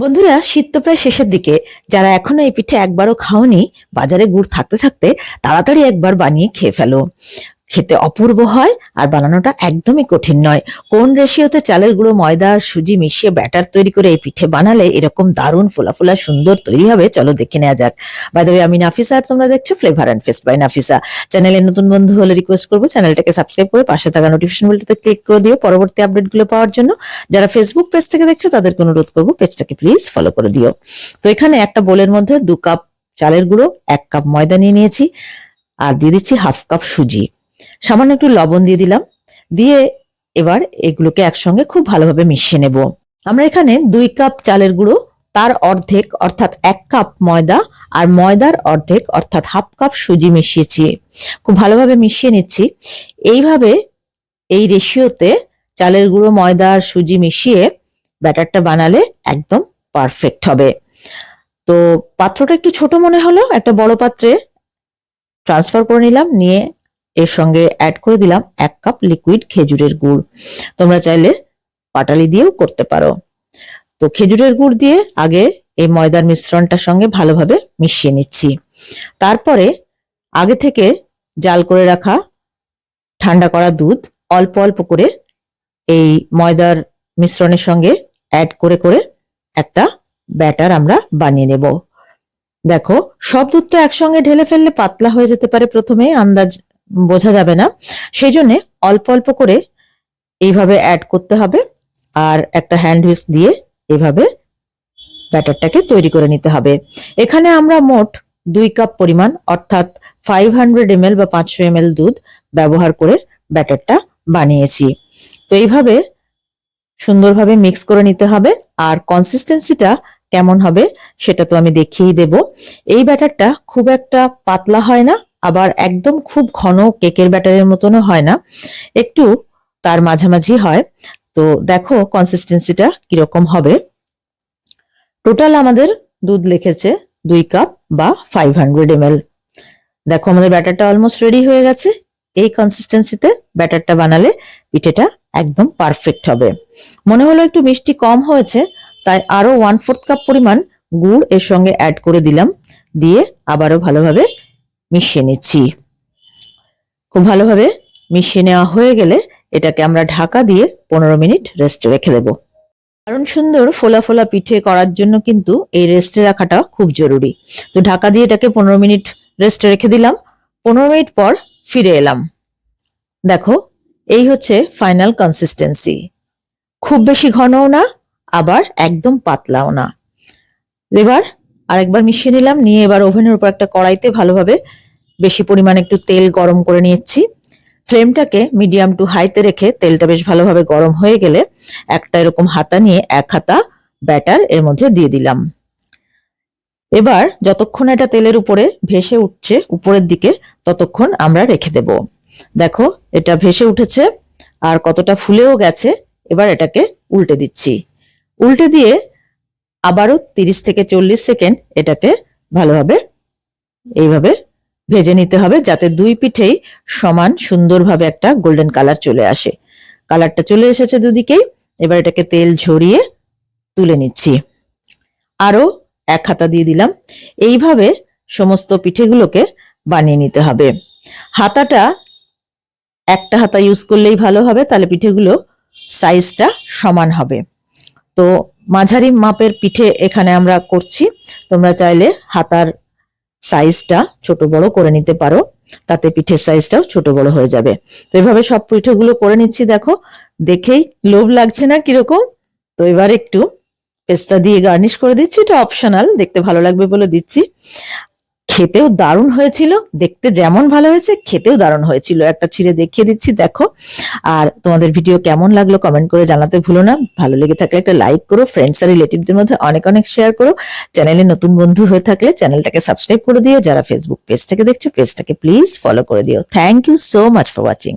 বন্ধুরা, শীত তো প্রায় শেষের দিকে। যারা এখনো এই পিঠে একবারও খাওনি, বাজারে গুড় থাকতে থাকতে তাড়াতাড়ি একবার বানিয়ে খেয়ে ফেলো। খেতে অপূর্ব হয় আর বানানোটা একদমই কঠিন নয়। কোন রেশিওতে চালের গুঁড়ো, ময়দা আর সুজি মিশিয়ে ব্যাটার তৈরি করে এই পিঠে বানালে এরকম দারুণ ফোলা ফোলা সুন্দর তৈরি হবে, চলো দেখে নেওয়া যাক। বাই দ্য ওয়ে, আমি নাফিসা আর তোমরা দেখছো flavour and fest by Nafisa. চ্যানেলে নতুন বন্ধু হলে রিকোয়েস্ট করবো চ্যানেলটাকে সাবস্ক্রাইব করে পাশে থাকা নোটিফিকেশন বেলটাতে ক্লিক করে দিও পরবর্তী আপডেটগুলো পাওয়ার জন্য। যারা ফেসবুক পেজ থেকে দেখছো তাদেরকে অনুরোধ করবো পেজটাকে প্লিজ ফলো করে দিও। তো এখানে একটা বোলের মধ্যে 2 কাপ চালের গুঁড়ো, 1 কাপ ময়দা নিয়ে নিয়েছি আর দিয়ে দিচ্ছি হাফ কাপ সুজি, সামান্য একটু লবণ দিয়ে দিলাম। দিয়ে এবার এগুলোকে একসঙ্গে খুব ভালোভাবে মিশিয়ে নেব। আমরা এখানে 2 কাপ চালের গুঁড়ো, তার অর্ধেক অর্থাৎ 1 কাপ ময়দা আর ময়দার অর্ধেক অর্থাৎ হাফ কাপ সুজি মিশিয়েছি। খুব ভালোভাবে মিশিয়ে নিচ্ছি। এইভাবে এই রেশিওতে চালের গুঁড়ো, ময়দা আর সুজি মিশিয়ে ব্যাটারটা বানালে একদম পারফেক্ট হবে। তো পাত্রটা একটু ছোট মনে হলো, একটা বড় পাত্রে ট্রান্সফার করে নিলাম। নিয়ে এর সঙ্গে অ্যাড করে দিলাম 1 কাপ লিকুইড খেজুরের গুড়। তোমরা চাইলে পাটালি দিয়েও করতে পারো। তো খেজুরের গুড় দিয়ে আগে এই ময়দার মিশ্রণটার সঙ্গে ভালোভাবে মিশিয়ে নিচ্ছি। তারপরে আগে থেকে জাল করে রাখা ঠান্ডা করা দুধ অল্প অল্প করে এই ময়দার মিশ্রণের সঙ্গে অ্যাড করে করে একটা ব্যাটার আমরা বানিয়ে নেব। দেখো, সব দুধটা একসঙ্গে ঢেলে ফেললে পাতলা হয়ে যেতে পারে, প্রথমে আন্দাজ বোঝা যাবে না। সেই জন্য অল্প অল্প করে এইভাবে অ্যাড করতে হবে আর একটা হ্যান্ড হুইস্ক দিয়ে এইভাবে ব্যাটারটাকে তৈরি করে নিতে হবে। এখানে আমরা মোট 2 কাপ পরিমাণ অর্থাৎ 500 ml বা 500 ml দুধ ব্যবহার করে ব্যাটারটা বানিয়েছি। তো এইভাবে সুন্দরভাবে মিক্স করে নিতে হবে। আর কনসিস্টেন্সিটা কেমন হবে সেটা তো আমি দেখিয়েই দেব। এই ব্যাটারটা খুব একটা পাতলা হয় না, আবার একদম খুব ঘন কেকের ব্যাটারের মতনও হয় না, একটু তার মাঝামাঝি হয়। তো দেখো কনসিস্টেন্সিটা কিরকম হবে। টোটাল আমাদের দুধ লিখেছে 2 কাপ বা 500 ml। দেখো আমাদের ব্যাটারটা অলমোস্ট রেডি হয়ে গেছে। এই কনসিস্টেন্সিতে ব্যাটারটা বানালে পিঠেটা একদম পারফেক্ট হবে। মনে হলো একটু মিষ্টি কম হয়েছে, তাই আরো 1/4 কাপ পরিমাণ গুড় এর সঙ্গে অ্যাড করে দিলাম। দিয়ে আবারও ভালোভাবে মিশিয়ে নিচ্ছি। খুব ভালোভাবে মিশিয়ে নেওয়া হয়ে গেলে এটাকে আমরা ঢাকা দিয়ে 15 মিনিট রেস্টে রেখে দেবো। দারুণ সুন্দর ফোলা ফোলা পিঠে করার জন্য কিন্তু এই রেস্টে রাখাটা খুব জরুরি। তো ঢাকা দিয়ে এটাকে 15 মিনিট রেস্টে রেখে দিলাম। 15 মিনিট পর ফিরে এলাম। দেখো, এই হচ্ছে ফাইনাল কনসিস্টেন্সি। খুব বেশি ঘনও না, আবার একদম পাতলাও না। এবার আরেকবার মিশিয়ে নিলাম। নিয়ে এবার ওভেনের উপর একটা কড়াইতে ভালোভাবে বেশি পরিমাণে একটু তেল গরম করে নিচ্ছি। ফ্লেমটাকে মিডিয়াম টু হাইতে রেখে তেলটা বেশ ভালোভাবে গরম হয়ে গেলে একটা এরকম হাতা নিয়ে 1 হাতা ব্যাটার এর মধ্যে দিয়ে দিলাম। এবার যতক্ষণ এটা তেলের উপরে ভেসে উঠছে উপরের দিকে, ততক্ষণ আমরা রেখে দেব। দেখো, এটা ভেসে উঠেছে আর কতটা ফুলেও গেছে। এবার এটাকে উল্টে দিচ্ছি। উল্টে দিয়ে আবারও 30 থেকে 40 সেকেন্ড এটাকে ভালোভাবে এইভাবে ভেজে নিতে হবে, যাতে 2 পিঠেই সমান সুন্দরভাবে একটা গোল্ডেন কালার চলে আসে। কালারটা চলে এসেছে দুদিকেই। এবার এটাকে তেল ঝরিয়ে তুলে নিচ্ছি। আরো 1 হাতা দিয়ে দিলাম। এইভাবে সমস্ত পিঠেগুলোকে বানিয়ে নিতে হবে। হাতাটা একটা হাতা ইউজ করলেই ভালো হবে, তাহলে পিঠেগুলো সাইজটা সমান হবে। তো মাঝারি মাপের পিঠে এখানে আমরা করছি। তোমরা চাইলে হাতার সাইজটা ছোট বড় করে নিতে পারো, তাতে পিঠের সাইজটাও ছোট বড় হয়ে যাবে। তো এভাবে সব পিঠেগুলো করে নিচ্ছি। দেখো, দেখেই লোভ লাগছে না কিরকম? তো এবার একটু পেস্তা দিয়ে গার্নিশ করে দিচ্ছি। এটা অপশনাল, দেখতে ভালো লাগবে বলে দিচ্ছি। খেতেও দারুণ হয়েছিল। দেখতে যেমন ভালো হয়েছে, খেতেও দারুণ হয়েছিল। একটা ছিঁড়ে দেখিয়ে দিচ্ছি, দেখো। আর তোমাদের ভিডিও কেমন লাগলো কমেন্ট করে জানাতে ভুলো না। ভালো লেগে থাকলে একটা লাইক করো, ফ্রেন্ডস আর রিলেটিভদের মধ্যে অনেক অনেক শেয়ার করো। চ্যানেলে নতুন বন্ধু হয়ে থাকলে চ্যানেলটাকে সাবস্ক্রাইব করে দিও। যারা ফেসবুক পেজ থেকে দেখছো পেজটাকে প্লিজ ফলো করে দিও। Thank you so much for watching.